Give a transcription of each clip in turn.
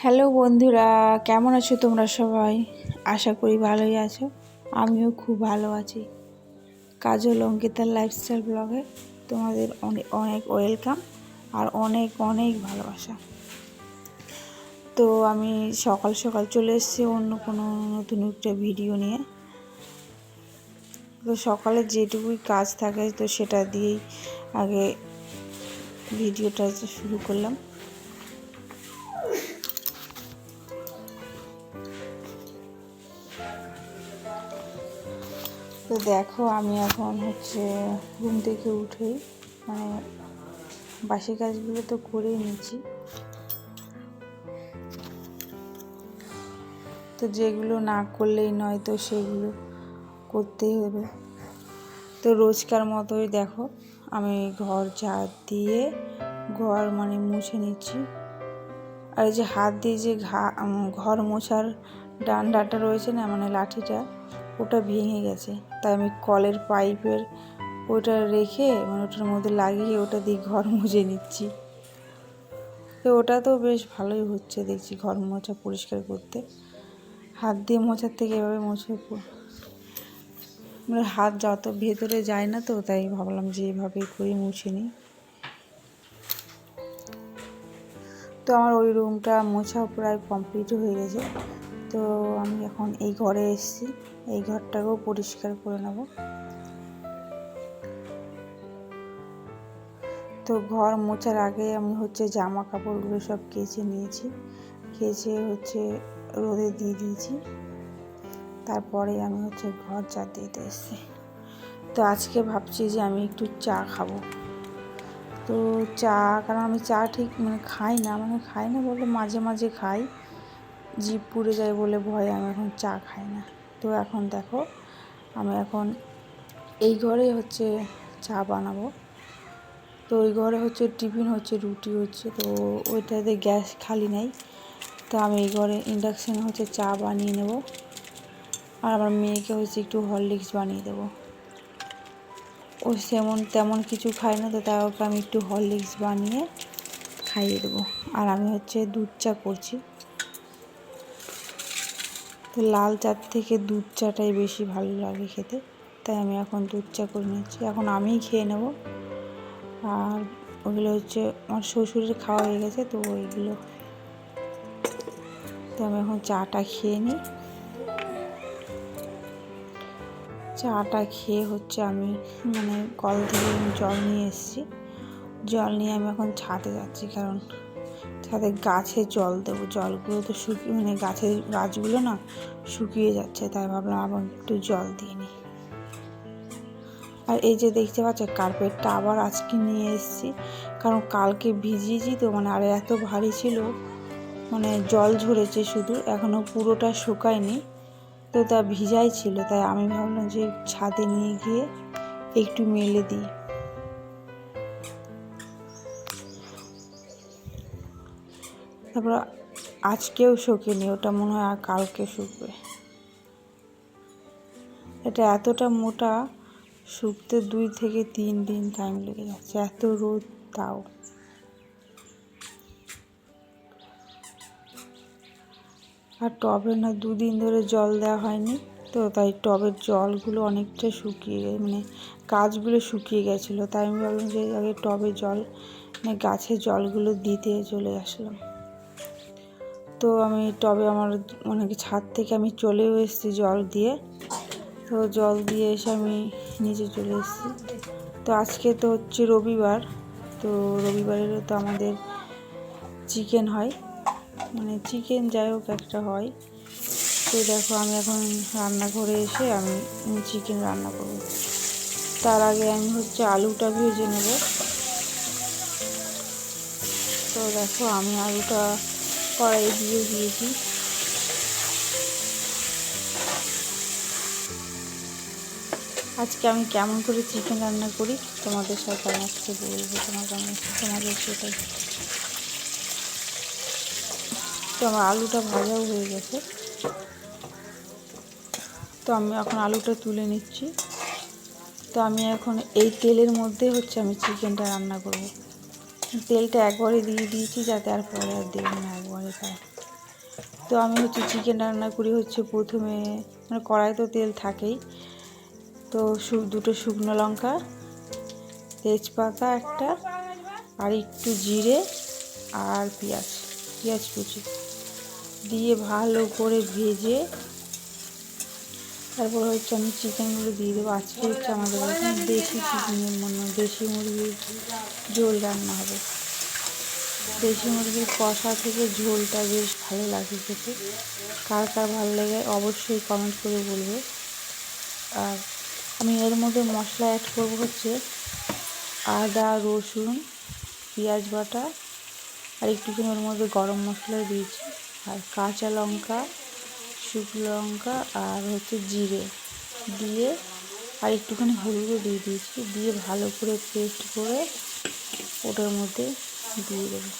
Hello বন্ধুরা, কেমন আছো তোমরা সবাই? আশা করি ভালোই আছো। আমিও খুব ভালো আছি। কাজল অঙ্কিতার লাইফস্টাইল ব্লগে তোমাদের অনেক অনেক ওয়েলকাম আর অনেক অনেক ভালোবাসা। তো আমি সকাল সকাল চলে এসেছি অন্য কোনো নতুন একটা ভিডিও নিয়ে। তো সকালে যেটুকুই কাজ থাকে তো সেটা দিয়েই আগে ভিডিওটা শুরু করলাম। তো দেখো, আমি এখন ঘুম থেকে উঠেই বাসি কাজগুলো তো করেই নিচ্ছি। তো যেগুলো না করলেই নয় তো সেগুলো করতেই হবে। তো রোজকার মতোই দেখো আমি ঘর ঝাড় দিয়ে ঘর মুছে নিচ্ছি। আর এই যে হাত দিয়ে যে ঘর মোছার ডান্ডাটা রয়েছে না, লাঠিটা, ওটা ভেঙে গেছে। তাই আমি কলের পাইপের ওটা রেখে ওটার মধ্যে লাগিয়ে ওটা দিয়ে ঘর মুছে নিচ্ছি। তো ওটা তো বেশ ভালোই হচ্ছে দেখছি, ঘর মোছা পরিষ্কার করতে। হাত দিয়ে মোছার থেকে এভাবে মুছে হাত যত ভেতরে যায় না, তো তাই ভাবলাম যে এভাবে করে মুছে নিই। তো আমার ওই রুমটা মোছা প্রায় কমপ্লিট হয়ে গেছে। তো আমি এখন এই ঘরে এসেছি, এই ঘরটাকেও পরিষ্কার করে নেব। তো ঘর মোছার আগে আমি জামা কাপড়গুলো সব কেচে নিয়েছি, কেচে রোদে দিয়ে দিয়েছি। তারপরে আমি ঘর ঝাড় দিতে এসেছি। তো আজকে ভাবছি যে আমি একটু চা খাবো। তো চা, কারণ আমি চা ঠিক খাই না বলে মাঝে মাঝে খাই, জিভ পুড়ে যায় বলে ভয়ে আমি এখন চা খাই না। তো এখন দেখো আমি এখন এই ঘরে চা বানাবো। তো ওই ঘরে টিফিন রুটি তো ওইটাতে গ্যাস খালি নেই। তো আমি এই ঘরে ইন্ডাকশানে চা বানিয়ে নেব। আর আমার মেয়েকে একটু হরলিক্স বানিয়ে দেবো। ও তেমন কিছু খায় না, তো তাই ওকে আমি একটু হরলিক্স বানিয়ে খাইয়ে দেবো। আর আমি দুধ চা করছি। তো লাল চার থেকে দুধ চাটাই বেশি ভালো লাগে খেতে, তাই আমি এখন দুধ চা করে নিচ্ছি। এখন আমিই খেয়ে নেব। আর ওগুলো আমার শ্বশুরের খাওয়া হয়ে গেছে, তো ওইগুলো। তো আমি এখন চাটা খেয়ে নিই। চাটা খেয়ে আমি কল থেকে জল নিয়ে এসেছি। জল নিয়ে আমি এখন ছাদে যাচ্ছি, কারণ ছাদে গাছে জল দেবো। জলগুলো তো শুকিয়ে গাছগুলো না শুকিয়ে যাচ্ছে, তাই ভাবলাম আবার একটু জল দিয়ে নিই। আর এই যে দেখতে পাচ্ছ, কার্পেটটা আবার আজকে নিয়ে এসেছি, কারণ কালকে ভিজিয়েছি তো আর এত ভারী ছিল, জল ঝরেছে শুধু, এখনও পুরোটা শুকায়নি। তো তা ভিজাই ছিল, তাই আমি ভাবলাম যে ছাদে নিয়ে গিয়ে একটু মেলে দিই। তারপর আজকেও শুকিনি, ওটা মনে হয় আর কালকে শুকবে। এটা এতটা মোটা, শুকতে 2 থেকে 3 দিন টাইম লেগে যাচ্ছে, এত রোদ তাও। আর টবে না 2 দিন ধরে জল দেওয়া হয়নি, তো তাই টবের জলগুলো অনেকটা শুকিয়ে গাছগুলো শুকিয়ে গেছিলো। তাই আমি ভাবলাম যে আগে টবে জল গাছের জলগুলো দিতে চলে আসলাম। তো আমি টবে আমার ছাদ থেকে আমি চলেও এসেছি জল দিয়ে। তো জল দিয়ে এসে আমি নিচে চলে এসেছি। তো আজকে তো রবিবার, তো রবিবারেরও তো আমাদের চিকেন হয়, চিকেন যাই হোক একটা হয়। তো দেখো আমি এখন রান্নাঘরে এসে আমি চিকেন রান্না করব। তার আগে আমি আলুটা ভেজে নেব। তো দেখো আমি আলুটা কড়াই দিয়ে দিয়েছি। আজকে আমি কেমন করে চিকেন রান্না করি তোমাদের সাথে আমি আজকে বলবো, তোমাদের সেটাই। তো আমার আলুটা ভাজাও হয়ে গেছে, তো আমি এখন আলুটা তুলে নিচ্ছি। তো আমি এখন এই তেলের মধ্যে আমি চিকেনটা রান্না করব। তেলটা একবারে দিয়ে দিয়েছি, যাতে আর পরে আর দেব না, একবারে তাই। তো আমি হচ্ছে চিকেন রান্না করি হচ্ছে প্রথমে মানে কড়াই তো তেল থাকেই, তো দুটো শুকনো লঙ্কা, তেজপাতা একটা, আর একটু জিরে আর পেঁয়াজ কুচি দিয়ে ভালো করে ভেজে তারপর হচ্ছে আমি চিকেনগুলো দিয়ে দেবো। আজকে হচ্ছে আমাদের এখানে দেশি চিকেনের দেশি মুরগির ঝোল রান্না হবে। দেশি মুরগির কষা থেকে ঝোলটা বেশ ভালো লাগে খেতে। কার কার ভালো লাগে অবশ্যই কমেন্ট করে বলবে। আর আমি এর মধ্যে মশলা অ্যাড করবো হচ্ছে আদা, রসুন, পেঁয়াজ বাটা, আর একটুখানি ওর মধ্যে গরম মশলা দিয়েছি, আর কাঁচা লঙ্কা, শুকনো লঙ্কা আর হচ্ছে জিরে দিয়ে আর একটুখানি হলুদও দিয়ে দিয়েছি, দিয়ে ভালো করে পেস্ট করে ওটার মধ্যে দিয়ে দেবো।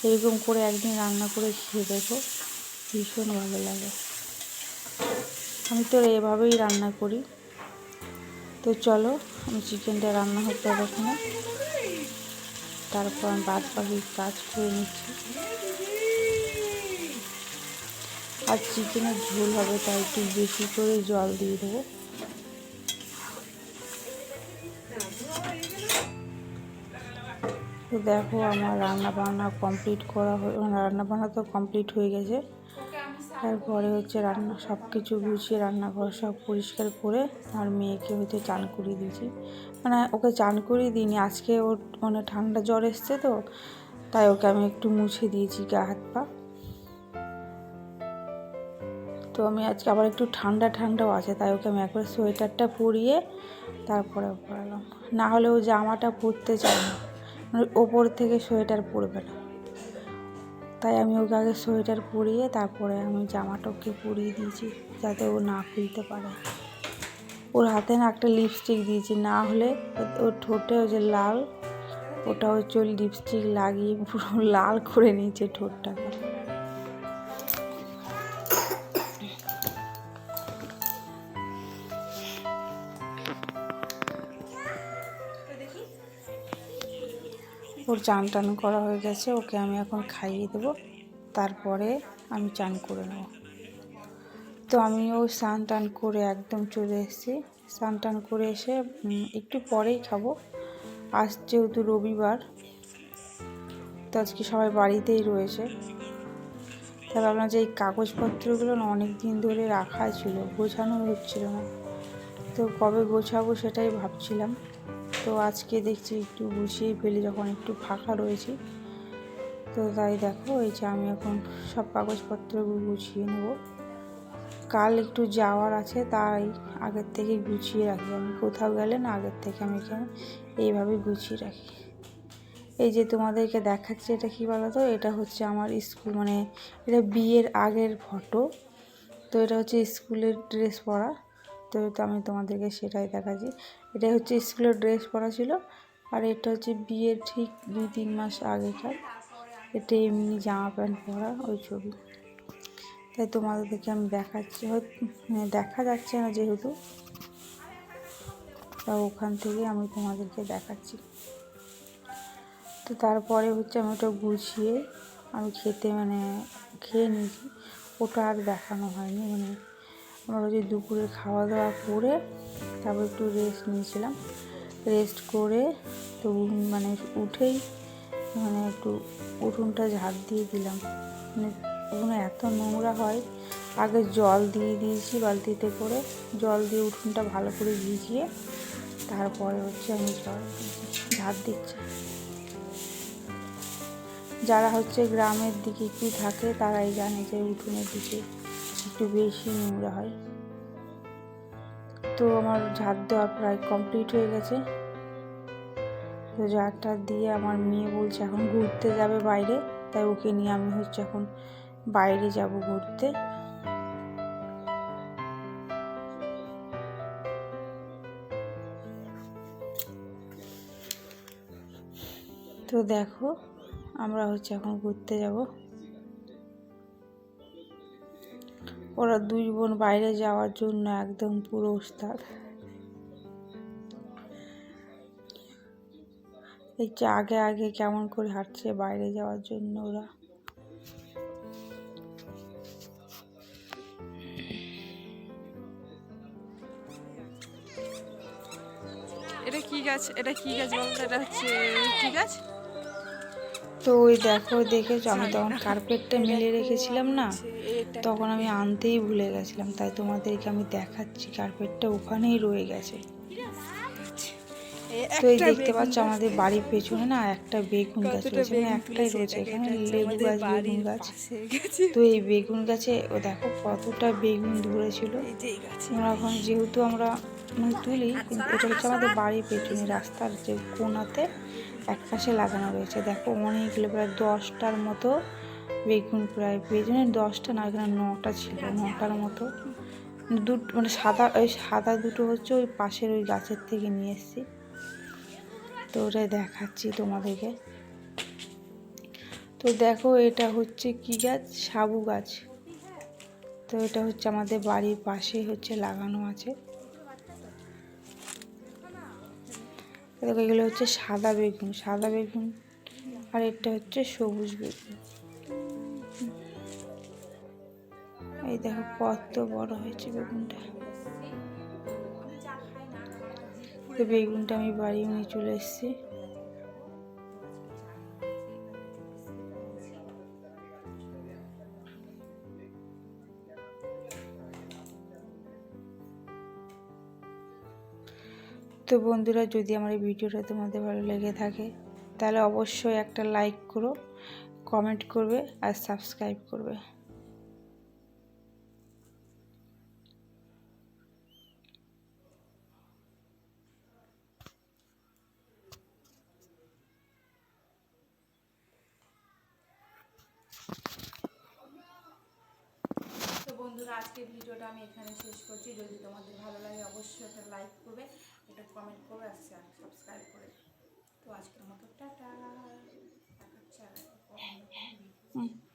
এরকম করে একদিন রান্না করে খেয়ে দেখো, ভীষণ ভালো লাগে। আমি তো এভাবেই রান্না করি। তো চলো আমি চিকেনটা রান্না হতে হবে এখানে, তারপর আমি বাদ বাকি কাজ করে নিচ্ছি। আর চিকেনের ঝোল হবে তাই একটু বেশি করে জল দিয়ে দেবো। তো দেখো আমার রান্নাবান্না তো কমপ্লিট হয়ে গেছে। তারপরে হচ্ছে সব কিছু গুছিয়ে রান্নাঘর সব পরিষ্কার করে আর মেয়েকে হচ্ছে চান করিয়ে দিয়েছি। মানে ওকে চান করিয়ে দিইনি, আজকে ওর মানে ঠান্ডা জ্বর এসছে তো তাই ওকে আমি একটু মুছে দিয়েছি গা হাত পা। তো আমি আজকে আবার একটু ঠান্ডাও আছে তাই ওকে আমি একবার সোয়েটারটা পরিয়ে তারপরে পরালাম, না হলে ও জামাটা পরতে চায় না, মানে ওপর থেকে সোয়েটার পরবে না, তাই আমি ওকে আগে সোয়েটার পরিয়ে তারপরে আমি জামাটা ওকে পরিয়ে দিয়েছি যাতে ও না খুলতে পারে। ওর হাতে না একটা লিপস্টিক দিয়েছি, না হলে ওর ঠোঁটে ওই যে লাল, ওটা হচ্ছে লিপস্টিক লাগিয়ে পুরো লাল করে নিয়েছে ঠোঁটটাকে। ওর চান টান করা হয়ে গেছে, ওকে আমি এখন খাইয়ে দেবো, তারপরে আমি চান করে নেব। তো আমিও স্নান টান করে একদম চলে এসেছি। স্নান টান করে এসে একটু পরেই খাবো। আজ যেহেতু রবিবার, তো আজকে সবাই বাড়িতেই রয়েছে। তাই ভাবলাম যে এই কাগজপত্রগুলো না অনেক দিন ধরে রাখা ছিল, গোছানো হচ্ছিল না, তো কবে গোছাবো সেটাই ভাবছিলাম। তো আজকে দেখছি একটু গুছিয়ে ফেলি যখন একটু ফাঁকা রয়েছি। তো তাই দেখো এই যে আমি এখন সব কাগজপত্রগুলো গুছিয়ে নেব। কাল একটু যাওয়ার আছে তাই আগের থেকে গুছিয়ে রাখি। আমি কোথাও গেলে না আগের থেকে আমি এখানে এইভাবে গুছিয়ে রাখি। এই যে তোমাদেরকে দেখাচ্ছি এটা কী বলো তো, এটা হচ্ছে আমার স্কুল, মানে এটা বিয়ের আগের ফটো। তো এটা হচ্ছে স্কুলের ড্রেস পরা, তো আমি তোমাদেরকে সেটাই দেখাচ্ছি। এটা হচ্ছে স্কুলের ড্রেস পরা ছিল, আর এটা হচ্ছে বিয়ের ঠিক 2-3 মাস আগেকার, এটা এমনি জামা প্যান্ট পরা ওই ছবি। তাই তোমাদেরকে আমি দেখাচ্ছি, মানে দেখা যাচ্ছে না যেহেতু, তা ওখান থেকে আমি তোমাদেরকে দেখাচ্ছি। তো তারপরে হচ্ছে আমি ওটা গুছিয়ে আমি খেয়ে নিয়েছি, ওটা আর দেখানো হয়নি। মানে আমরা হচ্ছে দুপুরে খাওয়া দাওয়া করে তারপর একটু রেস্ট নিয়েছিলাম, রেস্ট করে তো উঠেই একটু উঠোনটা ঝাড় দিয়ে দিলাম। উঠোনে এত নোংরা হয়, আগে জল দিয়ে দিয়েছি বালতিতে করে, জল দিয়ে উঠোনটা ভালো করে ভিজিয়ে তারপরে হচ্ছে আমি ঝাড় দিচ্ছি। যারা হচ্ছে গ্রামের দিকে একটু থাকে তারাই জানে যে উঠোনের দিকে একটু বেশি নোংরা হয়। তো আমার ঝাড় দেওয়া প্রায় কমপ্লিট হয়ে গেছে। তো ঝাড়টা দিয়ে আমার মেয়ে বলছে এখন ঘুরতে যাবে বাইরে, তাই ওকে নিয়ে আমি হচ্ছে এখন বাইরে যাব ঘুরতে। তো দেখো আমরা হচ্ছে এখন ঘুরতে যাব। ওরা 2 বোন বাইরে যাওয়ার জন্য একদম পুরো ওস্তাদ। এই যে আগে আগে কেমন করে হাঁটছে বাইরে যাওয়ার জন্য ওরা। এটা কি গাছ? এটা কি গাছ বলতো? এটা হচ্ছে কি গাছ? তো ওই দেখো দেখেছো, আমি জানি তখন না। কার্পেটটা এই মেলে দেখো রেখেছিলাম আমি না, হচ্ছে এটা একটা তখন আমি আনতেই ভুলে গেছিলাম, তাই তোমাদেরকে আমি দেখাচ্ছি কার্পেটটা ওখানেই রয়ে গেছে। তো এই একটা দেখতে বেগুন পাচ্ছ গাছ আমাদের বাড়ির দেখো পেছনে না একটা বেগুন গাছ কতটা রয়েছে, মানে বেগুন একটাই তুলেছে। রয়েছে দেখো এখানে, এটা হচ্ছে লেবু আমাদের গাছ বেগুন বাড়ির গাছ। পাশে গেছে। তো এই বেগুন গাছে ও দেখো কতটা বেগুন ধরেছিল। এই যে এই গাছে আমরা এখন যেহেতু আমরা মানে তুলি, কিন্তু এটা হচ্ছে আমাদের বাড়ির পেছনে রাস্তার যে কোনাতে এক পাশে লাগানো রয়েছে। দেখো অনেকগুলো প্রায় 10টার মতো বেগুন, প্রায় বেগুনের 10টা না, এখানে 9টা ছিল, 9টার মতো। দুটো মানে সাদা, ওই সাদা দুটো হচ্ছে ওই পাশের ওই গাছের থেকে নিয়ে এসেছি। তো ওটাই দেখাচ্ছি তোমাদেরকে। তো দেখো এটা হচ্ছে কি গাছ, সাবু গাছ। তো এটা হচ্ছে আমাদের বাড়ির পাশেই হচ্ছে লাগানো আছে। দেখো এগুলো হচ্ছে সাদা বেগুন, সাদা বেগুন, আর এটা হচ্ছে সবুজ বেগুন। এই দেখো কত বড় হয়েছে বেগুনটা। তো বেগুনটা আমি বাড়ি নিয়ে চলে এসেছি। তো বন্ধুরা, যদি আমার এই ভিডিওটা তোমাদের ভালো লেগে থাকে তাহলে অবশ্যই একটা লাইক করো, কমেন্ট করবে আর সাবস্ক্রাইব করবে। তো বন্ধুরা, আজকের ভিডিওটা আমি এখানে শেষ করছি। যদি তোমাদের ভালো লাগে অবশ্যই একটা লাইক করবে, একটা কমেন্ট করবে আর সাবস্ক্রাইব করে। তো আজকের মতো টাটা। দেখাচ্ছি আর একটা অন্য কোনো ভিডিও।